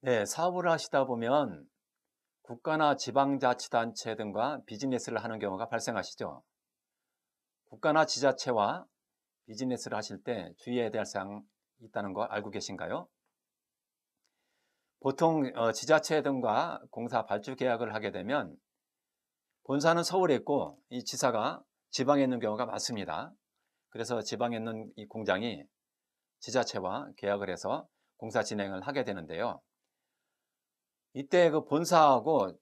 네, 사업을 하시다 보면 국가나 지방자치단체 등과 비즈니스를 하는 경우가 발생하시죠. 국가나 지자체와 비즈니스를 하실 때 주의해야 될 사항 있다는 거 알고 계신가요? 보통 지자체 등과 공사 발주 계약을 하게 되면 본사는 서울에 있고 이 지사가 지방에 있는 경우가 많습니다. 그래서 지방에 있는 이 공장이 지자체와 계약을 해서 공사 진행을 하게 되는데요. 이때 그 본사하고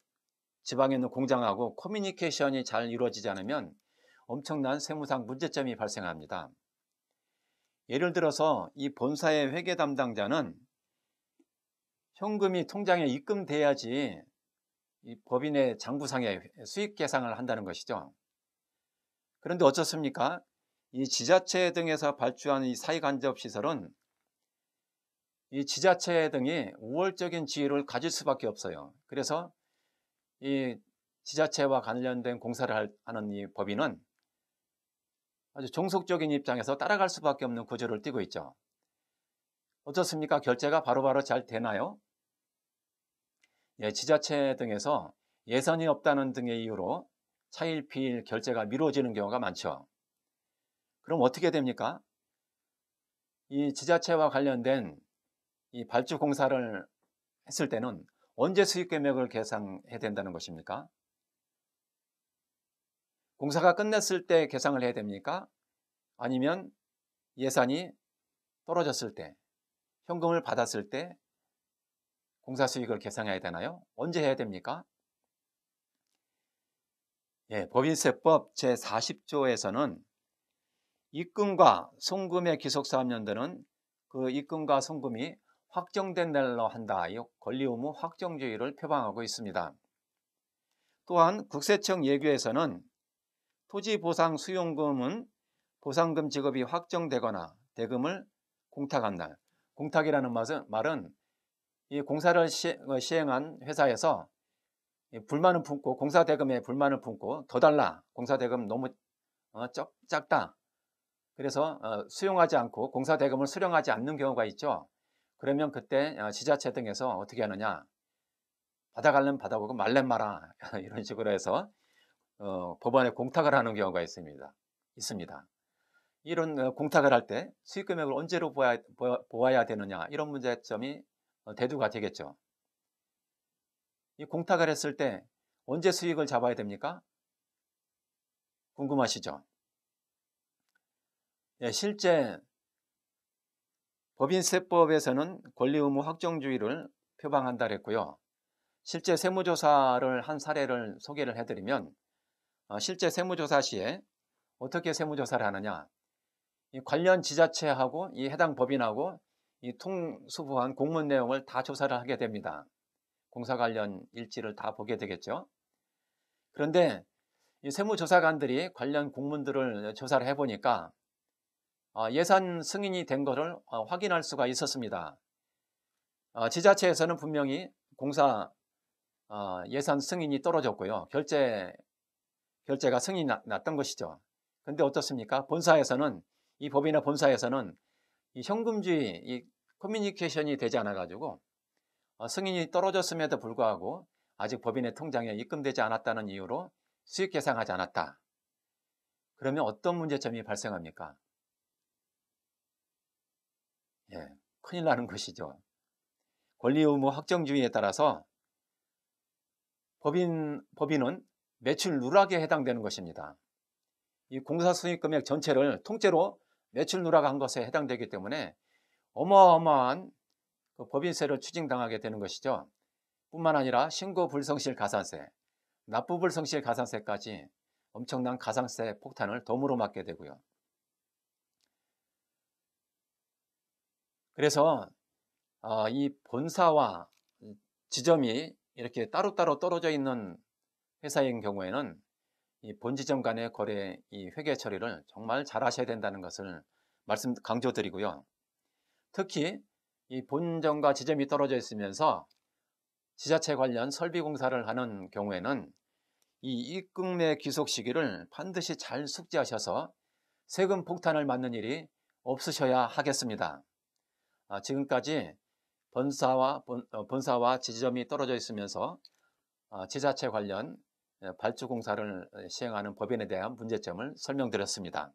지방에 있는 공장하고 커뮤니케이션이 잘 이루어지지 않으면 엄청난 세무상 문제점이 발생합니다. 예를 들어서 이 본사의 회계 담당자는 현금이 통장에 입금돼야지 이 법인의 장부상의 수익 계상을 한다는 것이죠. 그런데 어떻습니까? 이 지자체 등에서 발주한 이 사회간접시설은 이 지자체 등이 우월적인 지위를 가질 수밖에 없어요. 그래서 이 지자체와 관련된 공사를 하는 이 법인은 아주 종속적인 입장에서 따라갈 수밖에 없는 구조를 띠고 있죠. 어떻습니까? 결제가 바로바로 잘 되나요? 예, 지자체 등에서 예산이 없다는 등의 이유로 차일피일 결제가 미뤄지는 경우가 많죠. 그럼 어떻게 됩니까? 이 지자체와 관련된 이 발주 공사를 했을 때는 언제 수익 금액을 계상해야 된다는 것입니까? 공사가 끝났을 때 계상을 해야 됩니까? 아니면 예산이 떨어졌을 때, 현금을 받았을 때 공사 수익을 계상해야 되나요? 언제 해야 됩니까? 예, 법인세법 제40조에서는 입금과 송금의 기속사업연도는 그 입금과 송금이 확정된 날로 한다. 이 권리의무 확정주의를 표방하고 있습니다. 또한 국세청 예규에서는 토지보상 수용금은 보상금 지급이 확정되거나 대금을 공탁한 날. 공탁이라는 말은 이 공사를 시행한 회사에서 불만을 품고 공사 대금에 불만을 품고 더 달라. 공사 대금 너무 작다. 그래서 수용하지 않고 공사 대금을 수령하지 않는 경우가 있죠. 그러면 그때 지자체 등에서 어떻게 하느냐. 받아갈려면 받아오고 말란 마라. 이런 식으로 해서 법원에 공탁을 하는 경우가 있습니다. 이런 공탁을 할 때 수익 금액을 언제로 보아야 되느냐. 이런 문제점이 대두가 되겠죠. 이 공탁을 했을 때 언제 수익을 잡아야 됩니까? 궁금하시죠? 예, 실제 법인세법에서는 권리의무 확정주의를 표방한다 그랬고요. 실제 세무조사를 한 사례를 소개를 해드리면 실제 세무조사 시에 어떻게 세무조사를 하느냐. 이 관련 지자체하고 이 해당 법인하고 이 통수부한 공문 내용을 다 조사를 하게 됩니다. 공사 관련 일지를 다 보게 되겠죠. 그런데 이 세무조사관들이 관련 공문들을 조사를 해보니까 예산 승인이 된 것을 확인할 수가 있었습니다. 지자체에서는 분명히 공사 예산 승인이 떨어졌고요. 결제가 승인이 났던 것이죠. 그런데 어떻습니까? 본사에서는 이 법인의 본사에서는 이 현금주의 이 커뮤니케이션이 되지 않아 가지고 승인이 떨어졌음에도 불구하고 아직 법인의 통장에 입금되지 않았다는 이유로 수익 계상하지 않았다. 그러면 어떤 문제점이 발생합니까? 예, 큰일 나는 것이죠. 권리의무 확정주의에 따라서 법인은 매출 누락에 해당되는 것입니다. 이 공사 수익 금액 전체를 통째로 매출 누락한 것에 해당되기 때문에 어마어마한 그 법인세를 추징당하게 되는 것이죠. 뿐만 아니라 신고 불성실 가산세, 납부 불성실 가산세까지 엄청난 가산세 폭탄을 덤으로 맞게 되고요. 그래서 이 본사와 지점이 이렇게 따로따로 떨어져 있는 회사인 경우에는 이 본지점 간의 거래 이 회계 처리를 정말 잘 하셔야 된다는 것을 강조드리고요. 특히 이 본점과 지점이 떨어져 있으면서 지자체 관련 설비 공사를 하는 경우에는 이 입금의 귀속 시기를 반드시 잘 숙지하셔서 세금 폭탄을 맞는 일이 없으셔야 하겠습니다. 지금까지 본사와 지점이 떨어져 있으면서 지자체 관련 발주 공사를 시행하는 법인에 대한 문제점을 설명드렸습니다.